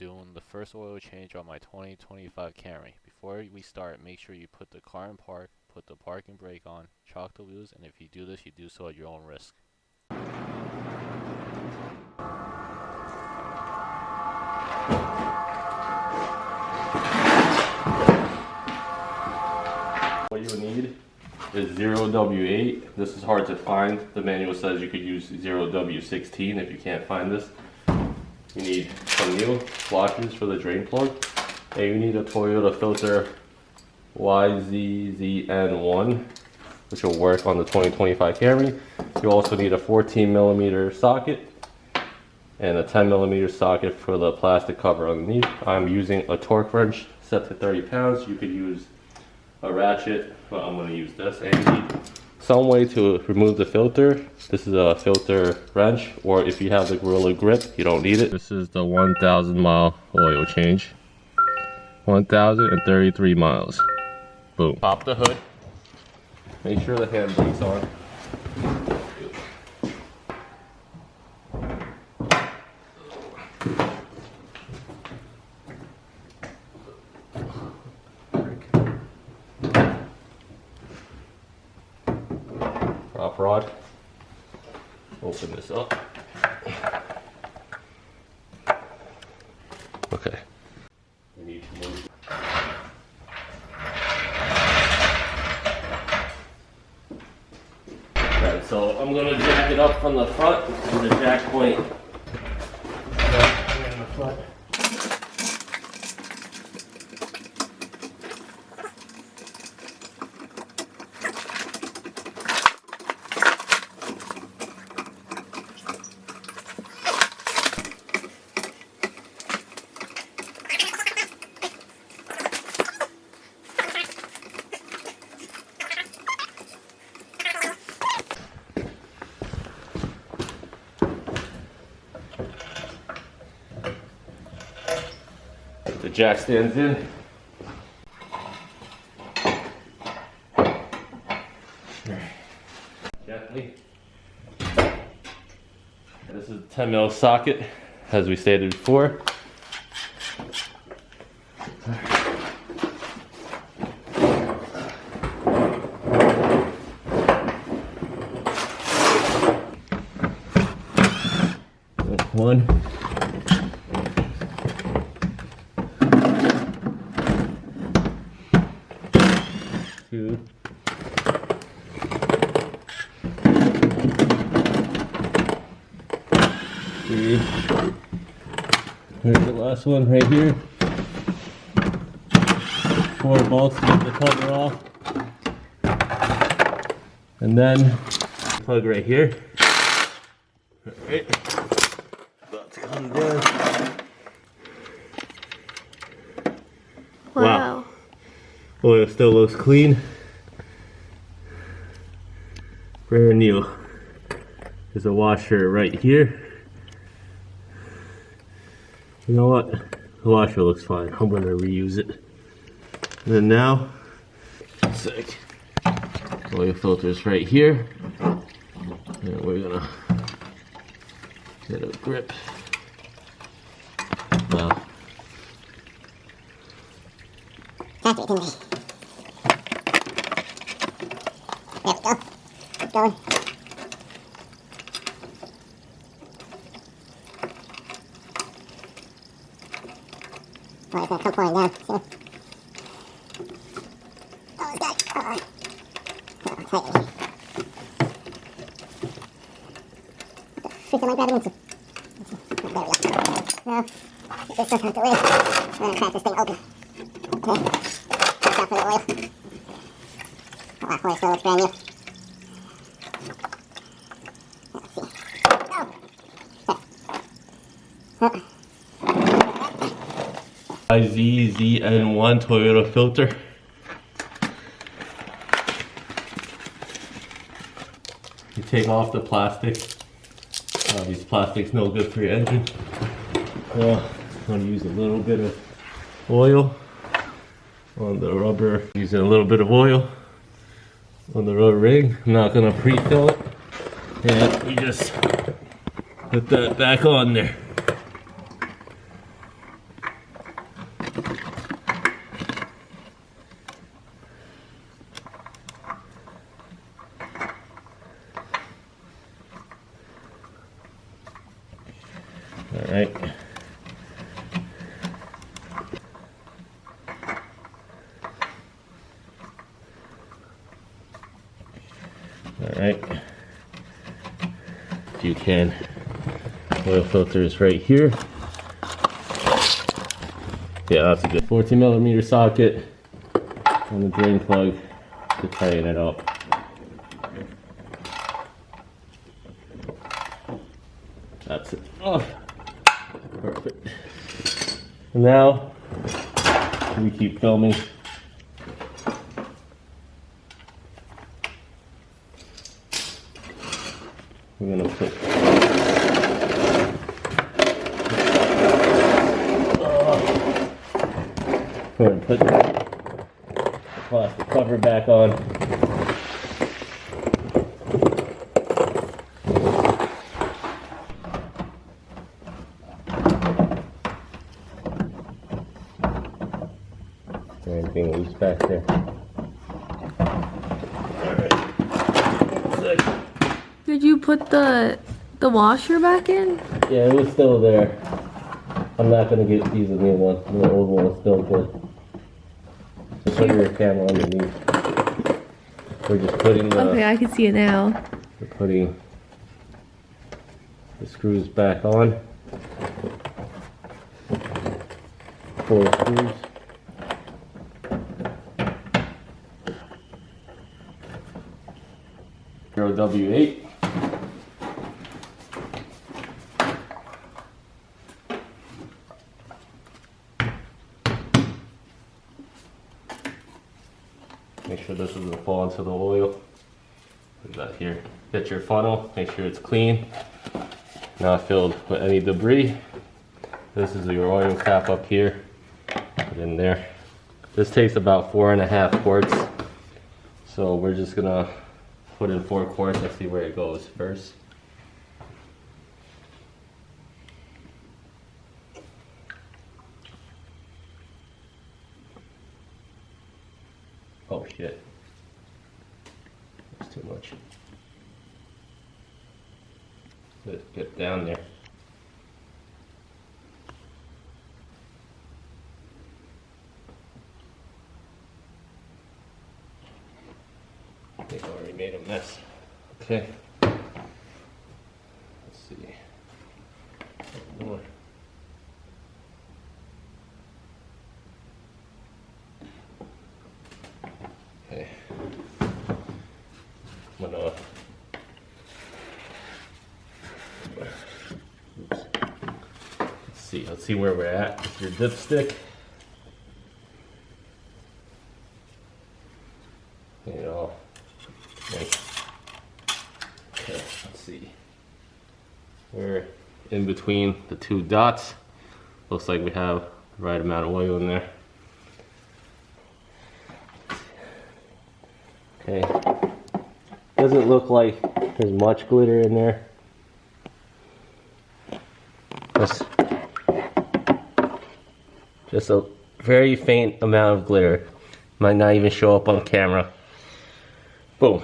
doing the first oil change on my 2025 Camry. Before we start, make sure you put the car in park, put the parking brake on, chalk the wheels, and if you do this, you do so at your own risk. What you would need is 0W8. This is hard to find. The manual says you could use 0W16 if you can't find this. You need some new washers for the drain plug. And you need a Toyota filter YZZN1, which will work on the 2025 Camry. You also need a 14mm socket and a 10mm socket for the plastic cover underneath. I'm using a torque wrench set to 30 pounds. You could use a ratchet, but I'm going to use this. And you need some way to remove the filter. This is a filter wrench, or if you have the Gorilla Grip, you don't need it. This is the 1,000 mile oil change. 1,033 miles. Boom. Pop the hood. Make sure the handbrake's on. Prop rod. Open this up. Okay. We need to move. Alright, so I'm gonna jack it up from the front with the jack point. In the front. The jack stands in. Gently. This is a 10mm socket, as we stated before. One. Two. Three. Here's the last one right here. 4 bolts to get the cover off. And then plug right here. Alright. About to come down. Wow. Oil still looks clean. Brand new. There's a washer right here. You know what? The washer looks fine. I'm gonna reuse it. And then now, sick. Oil filter's right here. And we're gonna get a grip. Wow. That's it, Timothy. There we go. Keep going. Oh, it's gonna come pouring down. See? Oh, it's got it. Oh, tight. What the freak am I grabbing into? There we go. Now, get this stuff out the way. I'm gonna crack this thing open. Okay. Watch out for the oil. Oh, wow, oil still looks brand new. Let's see. Oh! YZZN1 Toyota filter. You take off the plastic. These plastics no good for your engine. I'm going to use a little bit of oil on the rubber. Using a little bit of oil on the rubber ring. I'm not going to pre-fill it. And we just put that back on there. All right. All right. If you can, oil filter is right here. Yeah, that's a good 14 millimeter socket on the drain plug to tighten it up. That's it. Oh, perfect. And now we keep filming. We're gonna put the plastic cover back on. Anything loose back there? Alright. Did you put the washer back in? Yeah, it was still there. I'm not gonna use a new one. The old one is still good. Just put your camera underneath. We're just putting the Okay, I can see it now. we're putting the screws back on. 4 screws. W8. Make sure this doesn't fall into the oil. Put that here. Get your funnel, make sure it's clean, not filled with any debris. This is your oil cap up here. Put in there. This takes about 4.5 quarts. So we're just gonna put in 4 quarts. Let's see where it goes first. Oh shit. That's too much. Let's get down there. I think I already made a mess. Okay. Let's see. More. Okay. I'm gonna. Oops. Let's see where we're at with your dipstick. You know. Okay, let's see. We're in between the 2 dots. Looks like we have the right amount of oil in there. Okay. Doesn't look like there's much glitter in there. Just a very faint amount of glitter. Might not even show up on camera. Boom.